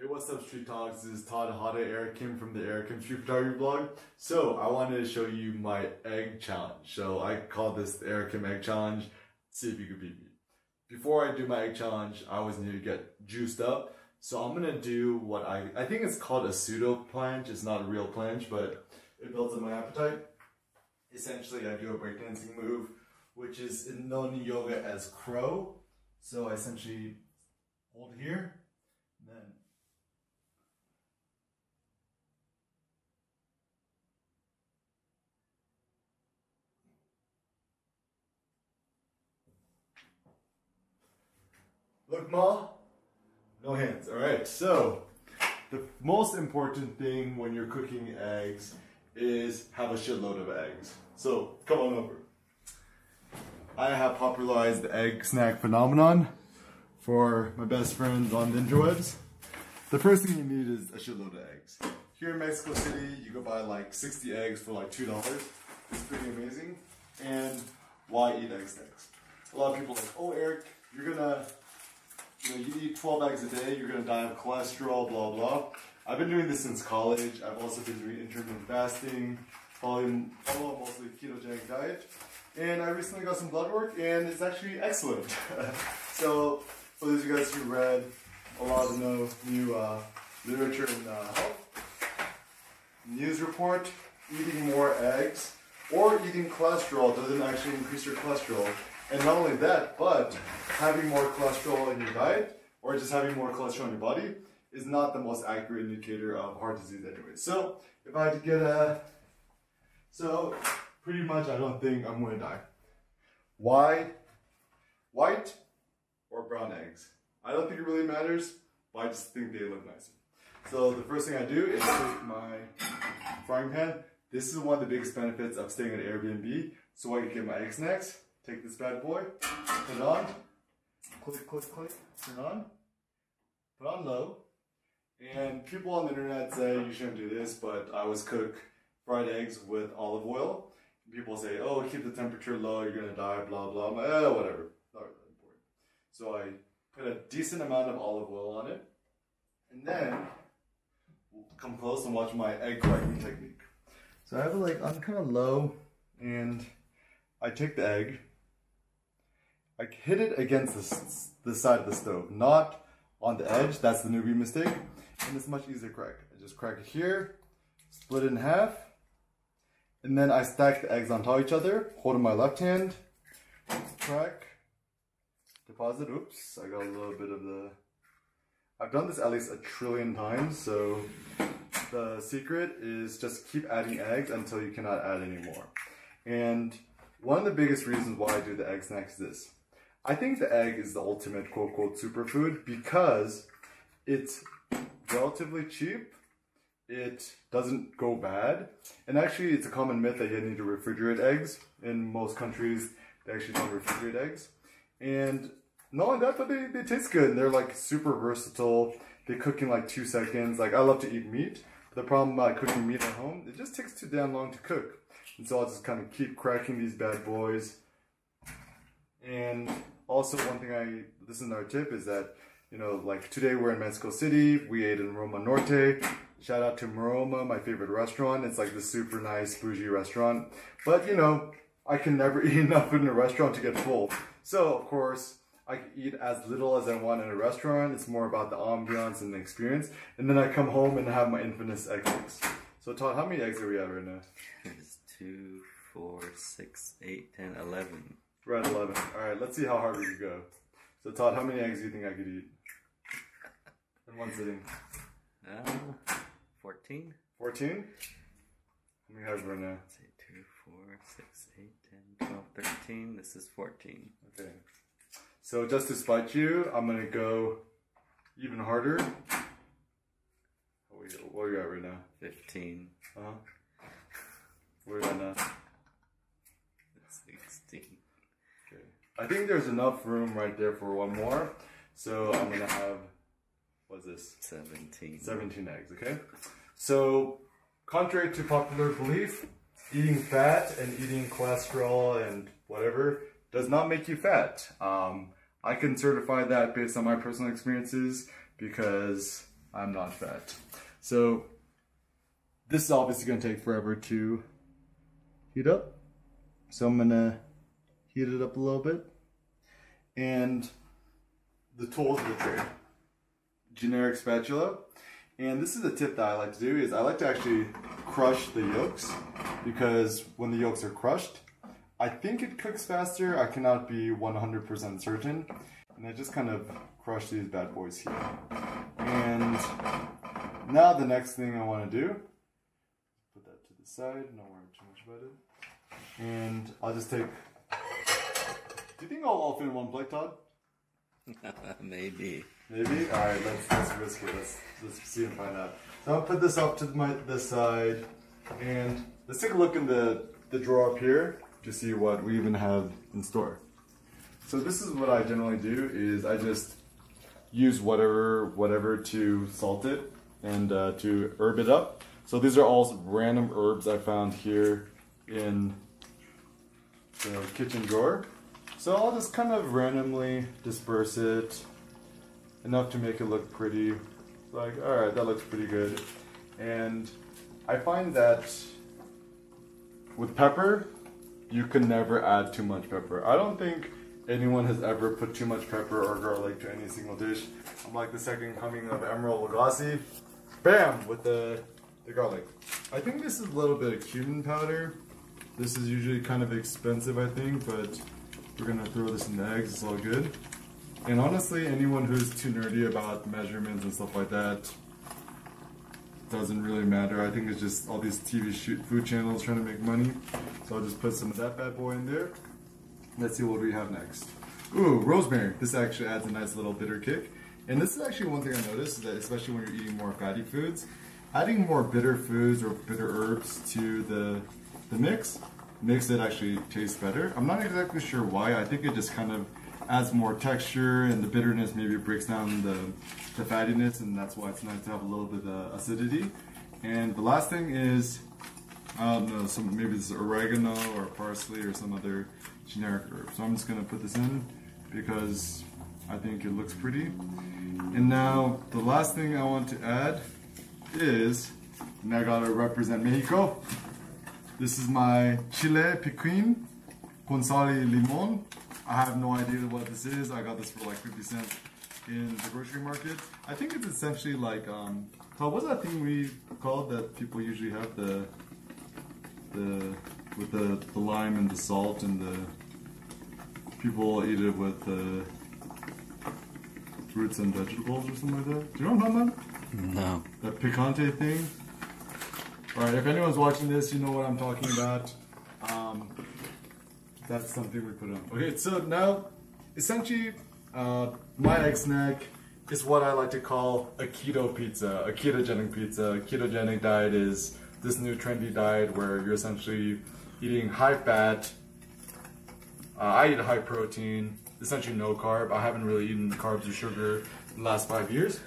Hey, what's up, Street Talks? This is Todd Hada Eric Kim from the Eric Kim Street Photography blog. So I wanted to show you my egg challenge. So I call this the Eric Kim Egg Challenge. See if you can beat me. Before I do my egg challenge, I always need to get juiced up. So I'm gonna do what I think it's called a pseudo planche. It's not a real planche, but it builds up my appetite. Essentially, I do a breakdancing move, which is known in yoga as crow. So I essentially hold here, and then look, Ma, no hands. All right, so the most important thing when you're cooking eggs is have a shitload of eggs. So come on over. I have popularized the egg snack phenomenon for my best friends on the interwebs. The first thing you need is a shitload of eggs. Here in Mexico City, you can buy like 60 eggs for like $2. It's pretty amazing. And why eat egg snacks? A lot of people are like, oh Eric, you're gonna, you eat 12 eggs a day, you're gonna die of cholesterol, blah, blah. I've been doing this since college. I've also been doing intermittent fasting, following a mostly ketogenic diet. And I recently got some blood work and it's actually excellent. So for those of you guys who read a lot of the new literature in health, news report, eating more eggs or eating cholesterol doesn't actually increase your cholesterol. And not only that, but having more cholesterol in your diet or just having more cholesterol in your body is not the most accurate indicator of heart disease anyway. So if I had to get pretty much I don't think I'm going to die. Why? White or brown eggs? I don't think it really matters, but I just think they look nicer. So the first thing I do is take my frying pan. This is one of the biggest benefits of staying at Airbnb. So I can get my egg snacks. Take this bad boy, put it on, click, click, click, turn on, put on low. And people on the internet say you shouldn't do this, but I always cook fried eggs with olive oil. People say, oh, keep the temperature low, you're gonna die, blah, blah. I'm like, whatever, not really important. So I put a decent amount of olive oil on it, and then we'll come close and watch my egg cracking technique. So I have it like on kind of low, and I take the egg, I hit it against the side of the stove, not on the edge. That's the newbie mistake, and it's much easier to crack. I just crack it here, split it in half, and then I stack the eggs on top of each other, hold in my left hand, crack, deposit. Oops, I got a little bit of the... I've done this at least 1 trillion times, so the secret is just keep adding eggs until you cannot add any more. And one of the biggest reasons why I do the egg snack is this. I think the egg is the ultimate quote-unquote superfood because it's relatively cheap, it doesn't go bad, and actually it's a common myth that you need to refrigerate eggs. In most countries, they actually don't refrigerate eggs. And not only that, but they taste good, and they're like super versatile. They cook in like 2 seconds. Like, I love to eat meat, but the problem about cooking meat at home, it just takes too damn long to cook. And so I'll just kind of keep cracking these bad boys. And also one thing this is another tip, is that, like today we're in Mexico City, we ate in Roma Norte. Shout out to Maroma, my favorite restaurant. It's like this super nice bougie restaurant. But I can never eat enough food in a restaurant to get full. So of course, I can eat as little as I want in a restaurant. It's more about the ambiance and the experience. And then I come home and have my infamous egg mix. So Todd, how many eggs are we at right now? 2, 4, 6, 8, 10, 11. We're at 11. Alright, let's see how hard we can go. So Todd, how many eggs do you think I could eat in one sitting? 14. 14? How many have we right now? 2, 4, 6, 8, 10, 12, 13. This is 14. Okay. So just to spite you, I'm going to go even harder. What are you at right now? 15. Uh-huh. Where are you at now? 16. Okay. I think there's enough room right there for one more. So I'm going to have, what's this? 17. 17 eggs, okay? So, contrary to popular belief, eating fat and eating cholesterol and whatever does not make you fat. I can certify that based on my personal experiences because I'm not fat. So this is obviously gonna take forever to heat up. So I'm gonna heat it up a little bit. And the tools of the trade. Generic spatula. And this is a tip that I like to do, is I like to actually crush the yolks, because when the yolks are crushed, I think it cooks faster. I cannot be 100% certain. And I just kind of crush these bad boys here. And now the next thing I want to do, put that to the side, don't worry too much about it. And I'll just take, do you think I'll fit in one plate, Todd? Maybe. Maybe? Alright, let's risk it. Let's see and find out. So I'll put this up to this side, and let's take a look in the drawer up here to see what we even have in store. So this is what I generally do, is I just use whatever to salt it and to herb it up. So these are all random herbs I found here in the kitchen drawer. So I'll just kind of randomly disperse it, enough to make it look pretty. Like, alright, that looks pretty good. And I find that with pepper, you can never add too much pepper. I don't think anyone has ever put too much pepper or garlic to any single dish. I'm like the second coming of Emeril Lagasse. Bam! With the garlic. I think this is a little bit of cumin powder. This is usually kind of expensive, I think, but we're gonna throw this in the eggs, it's all good. And honestly, anyone who's too nerdy about measurements and stuff like that, doesn't really matter. I think it's just all these TV food channels trying to make money. So I'll just put some of that bad boy in there. Let's see what we have next. Ooh, rosemary. This actually adds a nice little bitter kick. And this is actually one thing I noticed, is that especially when you're eating more fatty foods, adding more bitter foods or bitter herbs to the mix makes it actually taste better. I'm not exactly sure why. I think it just kind of adds more texture, and the bitterness maybe breaks down the fattiness, and that's why it's nice to have a little bit of acidity. And the last thing is, I don't know, maybe this is oregano or parsley or some other generic herb. So I'm just gonna put this in because I think it looks pretty. And now the last thing I want to add is, and I gotta represent Mexico. This is my chile piquin con sal y limon. I have no idea what this is. I got this for like 50 cents in the grocery market. I think it's essentially like, what's that thing we called that people usually have, with the lime and the salt, and the people eat it with fruits and vegetables or something like that. Do you know what I'm talking about? No. That picante thing. Alright, if anyone's watching this, you know what I'm talking about. That's something we put on. Okay, so now, essentially, my egg snack is what I like to call a keto pizza, a ketogenic pizza. A ketogenic diet is this new trendy diet where you're essentially eating high fat. I eat high protein, essentially no carb. I haven't really eaten carbs or sugar in the last 5 years.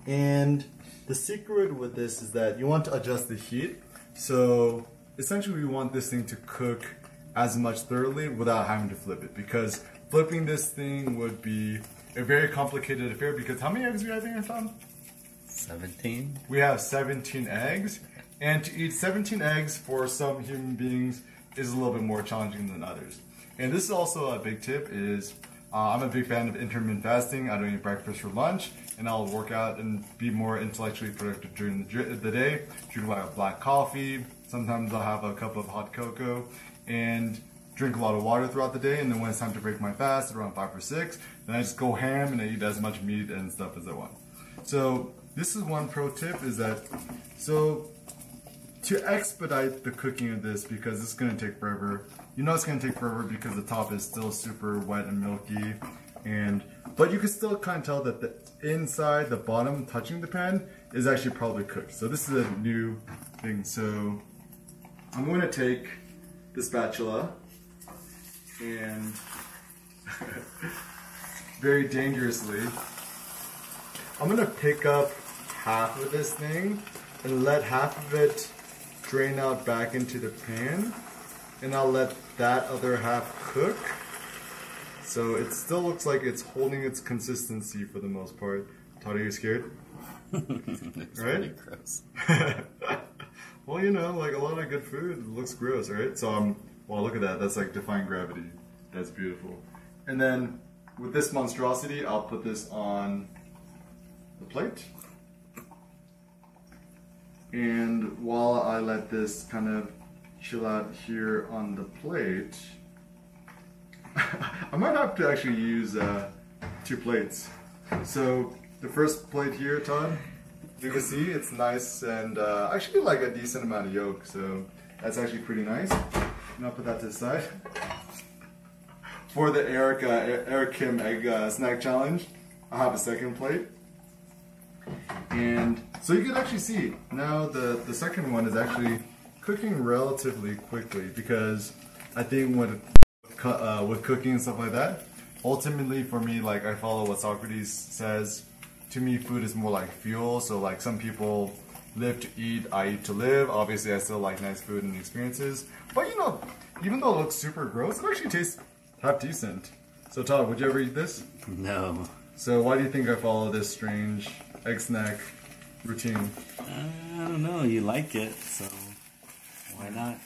And the secret with this is that you want to adjust the heat. So essentially we want this thing to cook as much thoroughly without having to flip it, because flipping this thing would be a very complicated affair. Because how many eggs do we have in here, Tom? 17? We have 17 eggs, and to eat 17 eggs for some human beings is a little bit more challenging than others. And this is also a big tip, is I'm a big fan of intermittent fasting. I don't eat breakfast for lunch, and I'll work out and be more intellectually productive during the day. Drink a lot of black coffee. Sometimes I'll have a cup of hot cocoa, and drink a lot of water throughout the day. And then when it's time to break my fast at around 5 or 6, then I just go ham and I eat as much meat and stuff as I want. So this is one pro tip, is that, so to expedite the cooking of this, because it's going to take forever. You know it's going to take forever because the top is still super wet and milky, but you can still kind of tell that the inside, the bottom touching the pan, is actually probably cooked. So this is a new thing. So I'm going to take the spatula and very dangerously, I'm going to pick up half of this thing and let half of it drain out back into the pan, and I'll let that other half cook. So it still looks like it's holding its consistency for the most part. Todd, are you scared? It's right? pretty gross. Well, you know, like a lot of good food looks gross, right? So, wow, look at that. That's like defying gravity. That's beautiful. And then with this monstrosity, I'll put this on the plate. And while I let this kind of chill out here on the plate, I might have to actually use 2 plates. So the first plate here, Todd, you can see it's nice and actually like a decent amount of yolk, so that's actually pretty nice. And I'll put that to the side. For the Eric Kim Egg Snack Challenge, I'll have a second plate. And so you can actually see now the second one is actually cooking relatively quickly, because I think with cooking and stuff like that, ultimately for me, like I follow what Socrates says. To me, food is more like fuel. So like some people live to eat, I eat to live. Obviously, I still like nice food and experiences. But you know, even though it looks super gross, it actually tastes half decent. So Todd, would you ever eat this? No. So why do you think I follow this strange egg snack routine? I don't know. You like it, so why not?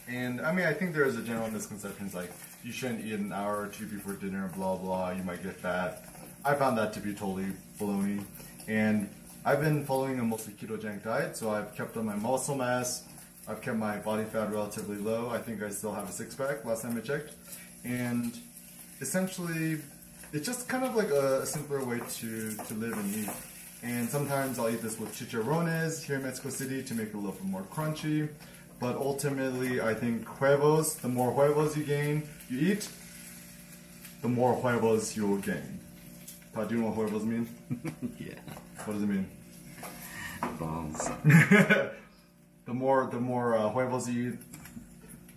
And I mean, I think there is a general misconception like you shouldn't eat an hour or 2 before dinner, blah blah, you might get fat. I found that to be totally baloney. And I've been following a mostly ketogenic diet, so I've kept on my muscle mass, I've kept my body fat relatively low. I think I still have a 6-pack last time I checked. And essentially, it's just kind of like a simpler way to live and eat. And sometimes I'll eat this with chicharrones here in Mexico City to make it a little bit more crunchy. But ultimately, I think huevos, the more huevos you eat, the more huevos you will gain. Todd, do you know what huevos mean? Yeah. What does it mean? Balls. The more huevos you eat,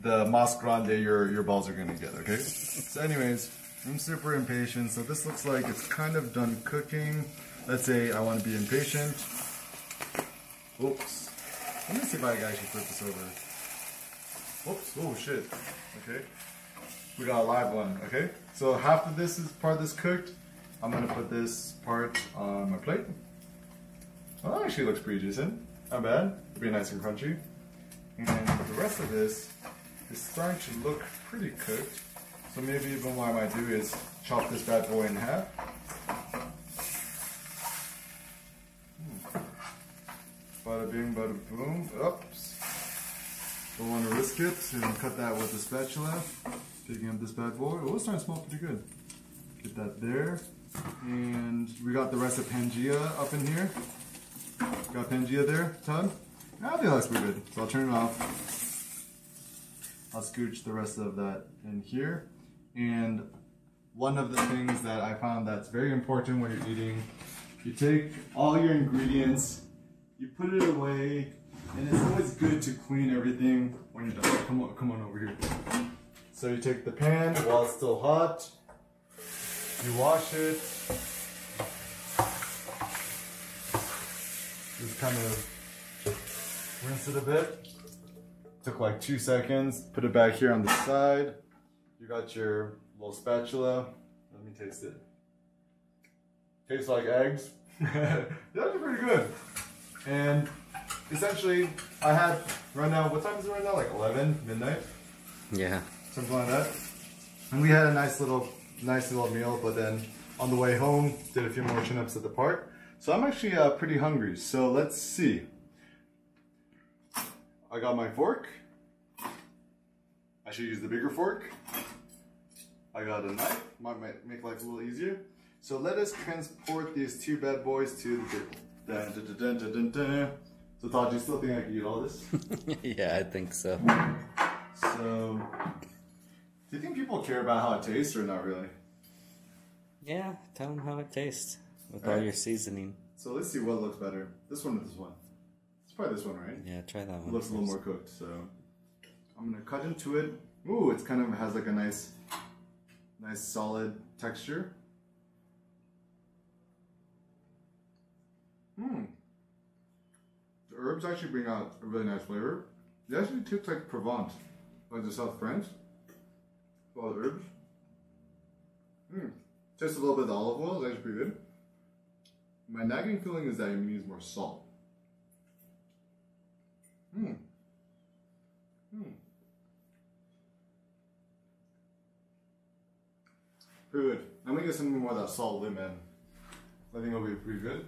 the más grande your balls are gonna get, okay? So anyways, I'm super impatient, so this looks like it's kind of done cooking. Let's say I want to be impatient. Oops. Let me see if I can actually flip this over. Oops, oh shit. Okay. We got a live one, okay? So half of this is part of this cooked. I'm gonna put this part on my plate. Well, that actually looks pretty decent. Not bad. It'll be nice and crunchy. And the rest of this is starting to look pretty cooked. So maybe even what I might do is chop this bad boy in half. Bada bing, bada boom. Oops. Don't want to risk it. So cut that with a spatula. Picking up this bad boy. Oh, it's starting to smell pretty good. Get that there. And we got the rest of Pangea up in here. Got Pangea there, Todd? I think that looks pretty good. So I'll turn it off. I'll scooch the rest of that in here. And one of the things that I found that's very important when you're eating, you take all your ingredients, you put it away, and it's always good to clean everything when you're done. Come on over here. So you take the pan while it's still hot, you wash it, just kind of rinse it a bit. Took like 2 seconds, put it back here on the side. You got your little spatula. Let me taste it. Tastes like eggs. That's pretty good. And essentially, I had right now, what time is it right now? Like 11, midnight? Yeah. Something like that. And we had a nice little meal, but then on the way home, did a few more chin-ups at the park. So I'm actually pretty hungry. So let's see. I got my fork. I should use the bigger fork. I got a knife. Might make life a little easier. So let us transport these 2 bad boys to the table. Dun, dun, dun, dun, dun, dun. So Todd, do you still think I can eat all this? Yeah, I think so. So, do you think people care about how it tastes or not really? Yeah, tell them how it tastes with all your seasoning. So let's see what looks better. This one or this one? It's probably this one, right? Yeah, try that one. It looks a little more cooked, so I'm gonna cut into it. Ooh, it's kind of has like a nice solid texture. The herbs actually bring out a really nice flavor. It actually tastes like Provence, like the South French. All the herbs. Tastes a little bit of the olive oil. It's actually pretty good. My nagging feeling is that it needs more salt. Pretty good. I'm gonna get something more of that salt lemon. I think it'll be pretty good.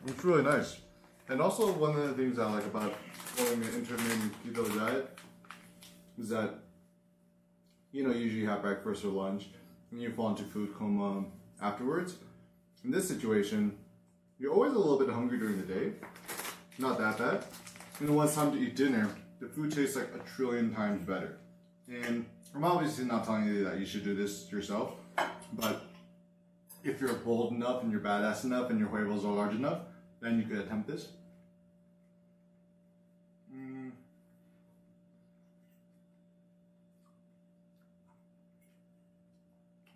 It's really nice. And also one of the things I like about following an intermittent keto diet is that, you know, you usually have breakfast or lunch and you fall into food coma afterwards. In this situation, you're always a little bit hungry during the day. Not that bad. And then when it's time to eat dinner, the food tastes like 1,000,000,000 times better. And I'm obviously not telling you that you should do this yourself, but if you're bold enough and you're badass enough and your huevos are large enough, then you could attempt this.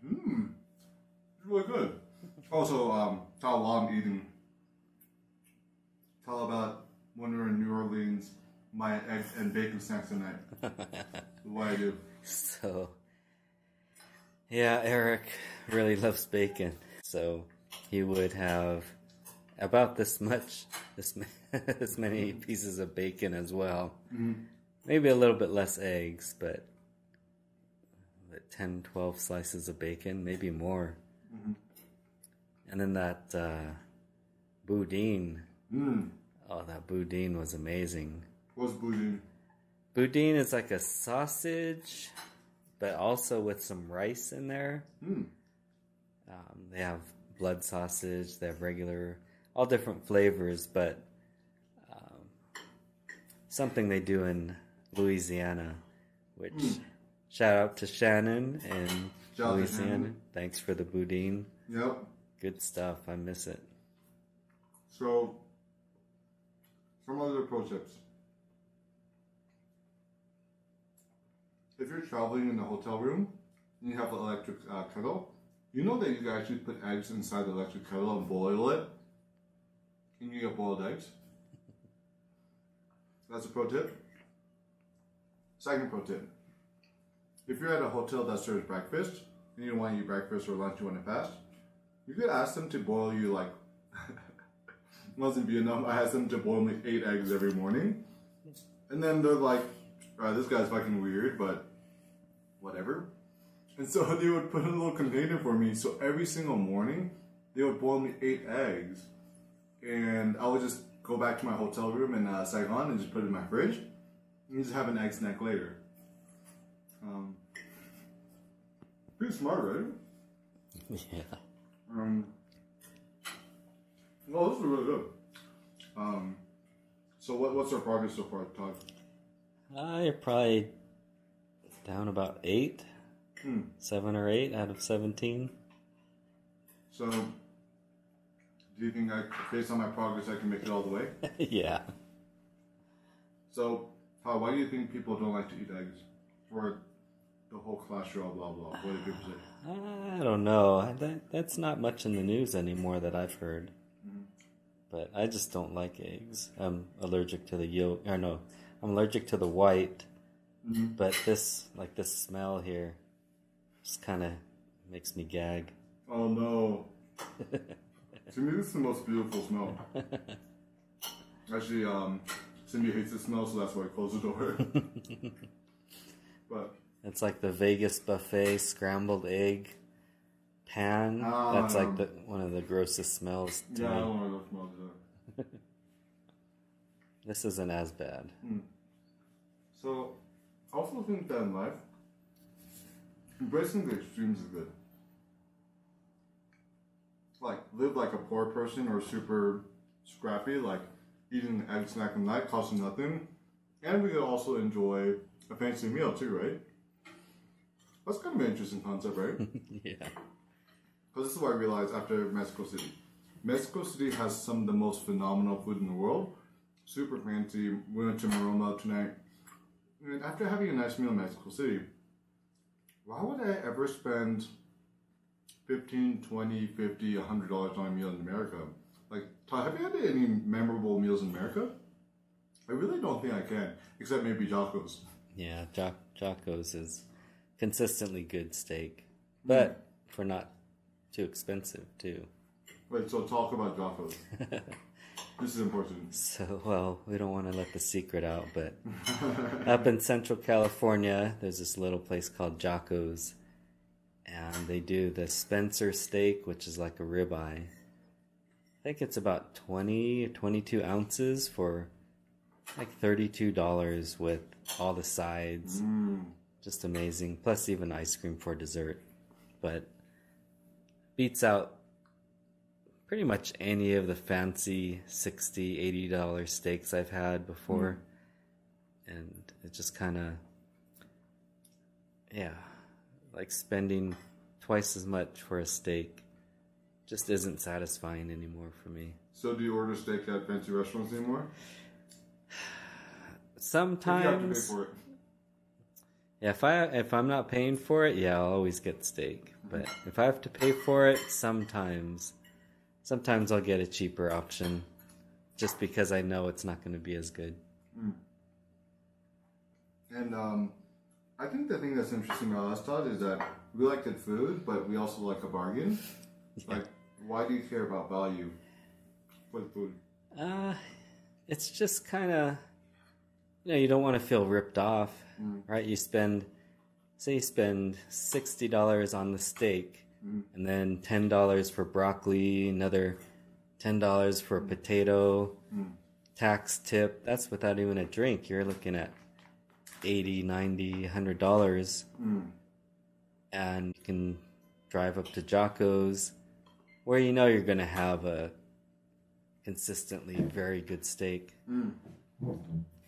It's really good. Also, tell while I'm eating, tell about when we were in New Orleans, my egg and bacon snacks tonight. What I do. So, yeah, Eric really loves bacon. So he would have about this much, this many pieces of bacon as well. Maybe a little bit less eggs, but 10, 12 slices of bacon, maybe more. And then that boudin. Oh, that boudin was amazing. What's boudin? Boudin is like a sausage, but also with some rice in there. They have blood sausage, they have regular, all different flavors, but something they do in Louisiana, which shout out to Shannon in Louisiana. Thanks for the boudin. Yep. Good stuff. I miss it. So, some other pro tips. If you're traveling in a hotel room and you have an electric kettle, you know that you can actually put eggs inside the electric kettle and boil it, and you get boiled eggs. That's a pro tip. Second pro tip. If you're at a hotel that serves breakfast, and you don't want to eat breakfast or lunch, you want to fast, you could ask them to boil you like, once in Vietnam, I asked them to boil me 8 eggs every morning. And then they're like, this guy's fucking weird, but whatever. And so they would put in a little container for me. So every single morning, they would boil me 8 eggs. And I would just go back to my hotel room in Saigon and just put it in my fridge. And just have an egg snack later. Pretty smart, right? Yeah. Well, this is really good. So what's our progress so far, Todd? You're probably down about 8. 7 or 8 out of 17. So, do you think based on my progress, I can make it all the way? Yeah. So, Todd, why do you think people don't like to eat eggs? For the whole cholesterol, blah, blah. What do people say? I don't know. That's not much in the news anymore that I've heard. But I just don't like eggs. I'm allergic to the yolk. Or no, I'm allergic to the white. But this smell here just kind of makes me gag. Oh no. To me, this is the most beautiful smell. Actually, Cindy hates the smell, so that's why I closed the door. But it's like the Vegas buffet scrambled egg pan. That's like one of the grossest smells to me. I don't want to smell that. This isn't as bad. So, I also think that in life, embracing the extremes is good. Like, live like a poor person or super scrappy, like eating an egg snack at night costing nothing. And we could also enjoy a fancy meal too, right? That's kind of an interesting concept, right? Yeah. Because this is what I realized after Mexico City. Mexico City has some of the most phenomenal food in the world. Super fancy. We went to Maroma tonight. And after having a nice meal in Mexico City, why would I ever spend $15, $20, $50, $100 on a meal in America? Like, Todd, have you had any memorable meals in America? I really don't think I can, except maybe Jocko's. Yeah, Jocko's is consistently good steak, but for not too expensive too. Wait, so talk about Jocko's. This is important. So, well, we don't want to let the secret out, but up in Central California, there's this little place called Jocko's, and they do the Spencer steak, which is like a ribeye. I think it's about 20 or 22 ounces for like $32 with all the sides. Just amazing. Plus even ice cream for dessert. But beats out pretty much any of the fancy $60, $80 steaks I've had before. And it just kind of, yeah, like spending twice as much for a steak just isn't satisfying anymore for me. So do you order steak at fancy restaurants anymore? Sometimes. You have to pay for it. Yeah, if I'm not paying for it, yeah, I'll always get steak. But if I have to pay for it, sometimes I'll get a cheaper option, just because I know it's not going to be as good. And I think the thing that's interesting about us, Todd, is that we like good food, but we also like a bargain. Yeah. Like, why do you care about value for the food? It's just kind of, you don't want to feel ripped off, right? You spend $60 on the steak, and then $10 for broccoli, another $10 for a potato, tax tip. That's without even a drink. You're looking at $80, $90, $100, and you can drive up to Jocko's, where you know you're going to have a consistently very good steak.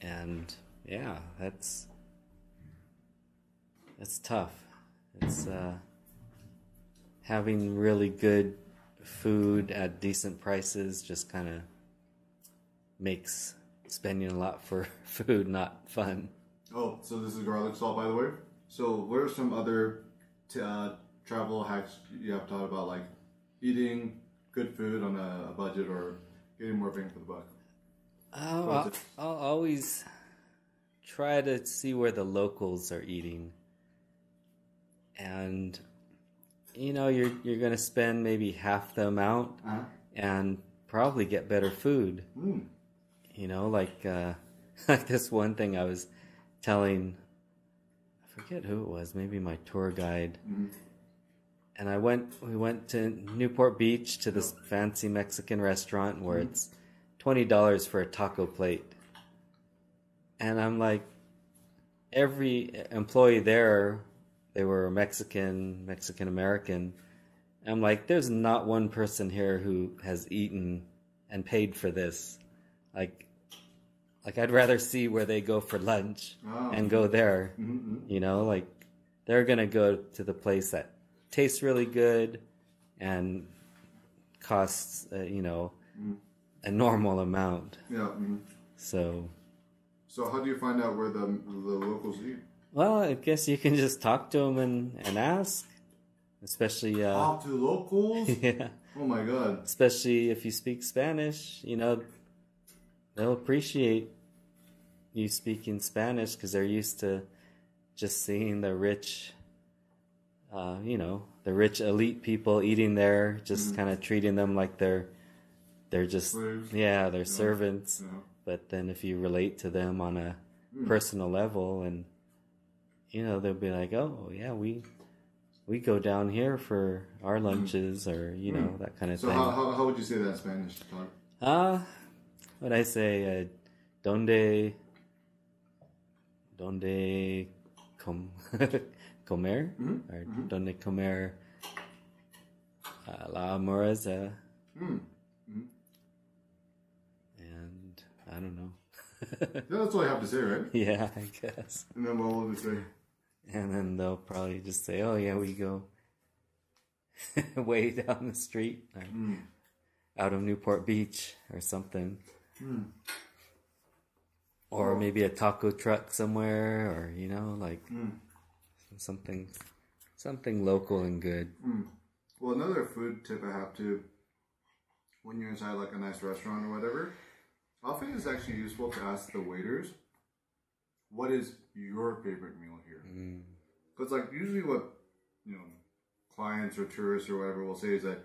And yeah, that's tough. It's having really good food at decent prices just kind of makes spending a lot for food not fun. Oh, so this is garlic salt, by the way. So what are some other travel hacks you have thought about, like eating good food on a budget or getting more bang for the buck? I'll always try to see where the locals are eating. And, you're going to spend maybe half the amount and probably get better food. Like this one thing I was telling, I forget who it was, maybe my tour guide. And we went to Newport Beach to this fancy Mexican restaurant where it's $20 for a taco plate. And I'm like, every employee there, they were Mexican American. I'm like, there's not one person here who has eaten and paid for this. Like I'd rather see where they go for lunch and go there. Like they're going to go to the place that tastes really good and costs, a normal amount. Yeah. So how do you find out where the locals eat? Well, I guess you can just talk to them and ask, especially talk to locals. Yeah. Oh my God. Especially if you speak Spanish, they'll appreciate you speaking Spanish because they're used to just seeing the rich, the rich elite people eating there, just kind of treating them like they're just slaves. Yeah, they're servants. Yeah. But then if you relate to them on a personal level, and they'll be like, oh yeah, we go down here for our lunches, or that kind of thing. So how would you say that in Spanish, Todd? What I say, donde comer, or donde comer la amorosa. And I don't know. Yeah, that's all I have to say, right? Yeah, I guess. And then what will they say? And then they'll probably just say, oh yeah, we go way down the street, or out of Newport Beach or something. Or maybe a taco truck somewhere, or something local and good. Well, another food tip I have too, when you're inside like a nice restaurant or whatever, often it's actually useful to ask the waiters, what is your favorite meal here? Because like usually what, you know, clients or tourists or whatever will say is that,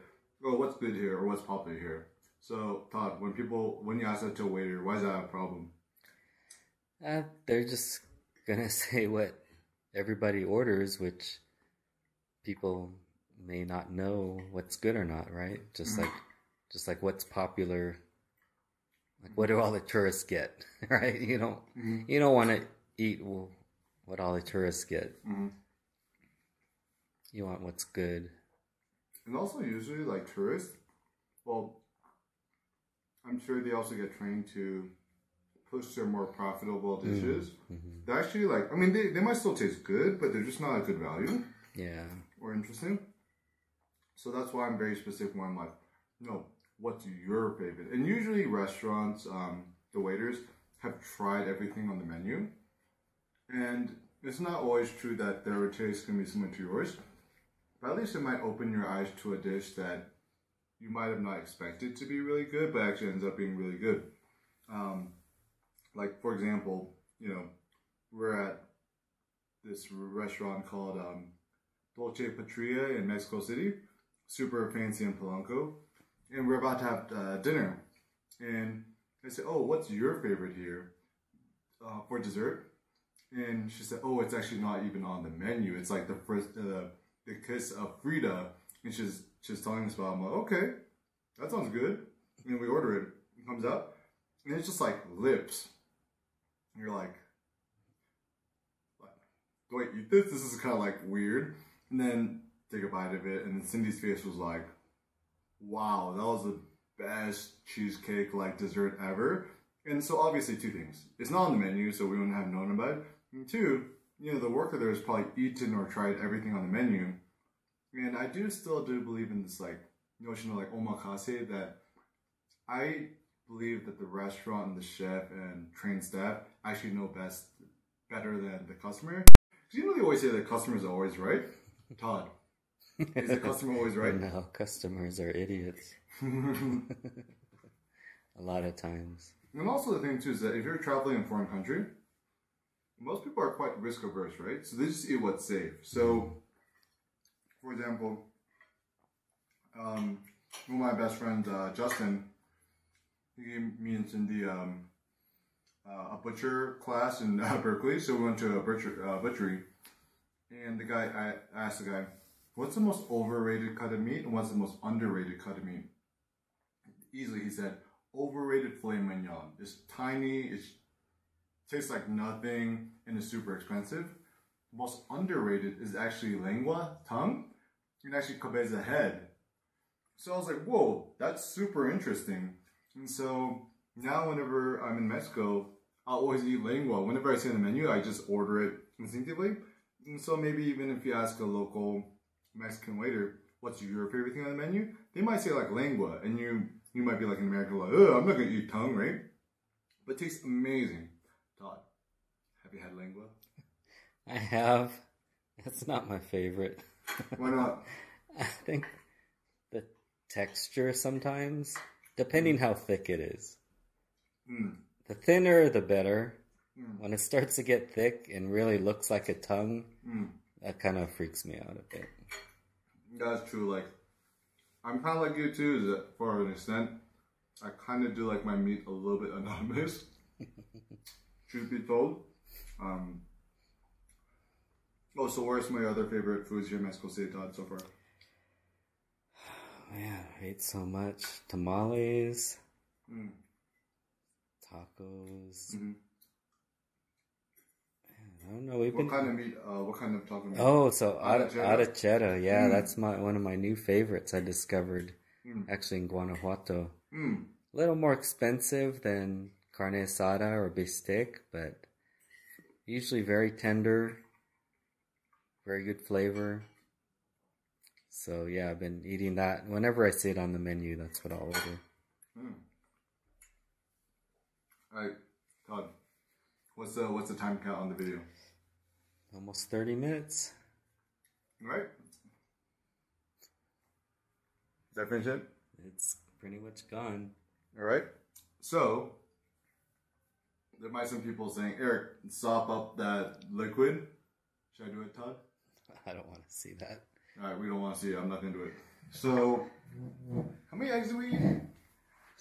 oh, what's good here or what's popular here. So Todd, when you ask that to a waiter, why is that a problem? They're just gonna say what everybody orders, which people may not know what's good or not, right? Just like what's popular. Like, what do all the tourists get, right? You don't want to eat what all the tourists get. You want what's good. And also, usually, like tourists, well, I'm sure they also get trained to push their more profitable dishes. They're actually like, I mean, they might still taste good, but they're just not a good value. Yeah. Or interesting. So that's why I'm very specific when I'm like, no, what's your favorite? And usually restaurants, the waiters have tried everything on the menu. And it's not always true that their taste can be similar to yours. But at least it might open your eyes to a dish that you might have not expected to be really good, but actually ends up being really good. Like, for example, you know, we're at this restaurant called Dolce Patria in Mexico City, super fancy in Polanco, and we're about to have dinner. And I said, oh, what's your favorite here for dessert? And she said, oh, it's actually not even on the menu. It's like the first, the kiss of Frida. And she's telling us about it. I'm like, okay, that sounds good. And we order it. It comes out. And it's just like lips. And you're like, do I eat this? This is kind of like weird. And then take a bite of it. And then Cindy's face was like, wow, that was the best cheesecake like dessert ever. And so obviously two things. It's not on the menu, so we wouldn't have known about it. And two, you know, the worker there has probably eaten or tried everything on the menu. And I still do believe in this like notion of like omakase, that I believe that the restaurant and the chef and trained staff actually know better than the customer. Because you know they always say the customer's always right. Todd, is the customer always right? No, customers are idiots. A lot of times. And also the thing too is that if you're traveling in a foreign country, most people are quite risk averse, right? So they just eat what's safe. So, for example, one of my best friends, Justin, he gave me and Cindy a butcher class in Berkeley. So we went to a butchery, and I asked the guy, what's the most overrated cut of meat and what's the most underrated cut of meat? Easily, he said, overrated filet mignon. It's tiny, it tastes like nothing, and it's super expensive. Most underrated is actually lengua, tongue, and actually cabeza, head. So I was like, whoa, that's super interesting. And so now whenever I'm in Mexico, I'll always eat lengua. Whenever I see it on the menu, I just order it instinctively. And so maybe even if you ask a local Mexican waiter, what's your favorite thing on the menu? They might say like lengua, and you might be like in America, like, oh, I'm not gonna eat tongue, right? But it tastes amazing. Todd, have you had lengua? I have. It's not my favorite. Why not? I think the texture sometimes, depending how thick it is. The thinner, the better. When it starts to get thick and really looks like a tongue, that kind of freaks me out a bit. That's true. Like, I'm kind of like you too, is that for an extent. I kind of do like my meat a little bit anonymous. Truth be told. Oh, so where's my other favorite foods here in Mexico City, Todd, so far? Man, I ate so much. Tamales. Tacos. I don't know. What kind of meat? What kind of taco meat? Oh, so arrachera. Yeah, that's one of my new favorites I discovered actually in Guanajuato. A little more expensive than carne asada or bistec, but usually very tender, very good flavor. So yeah, I've been eating that. Whenever I see it on the menu, that's what I'll order. Alright, Todd, what's the time count on the video? Almost 30 minutes. Alright. Is that finish it? It's pretty much gone. Alright. So, there might be some people saying, Eric, sop up that liquid. Should I do it, Todd? I don't want to see that. Alright, we don't want to see it. I'm not going to do it. So, how many eggs do we eat?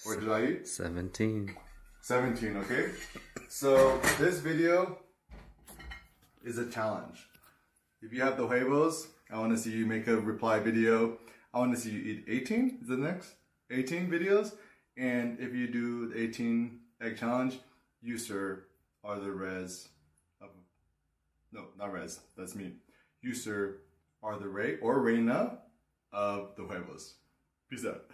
Or did I eat? 17. 17, okay? So, this video is a challenge. If you have the huevos, I want to see you make a reply video. I want to see you eat 18, is the next? 18 videos. And if you do the 18 egg challenge, you, sir, are the res of... No, not res, that's me. You, sir, are the Rey or Reina of the huevos. Peace out.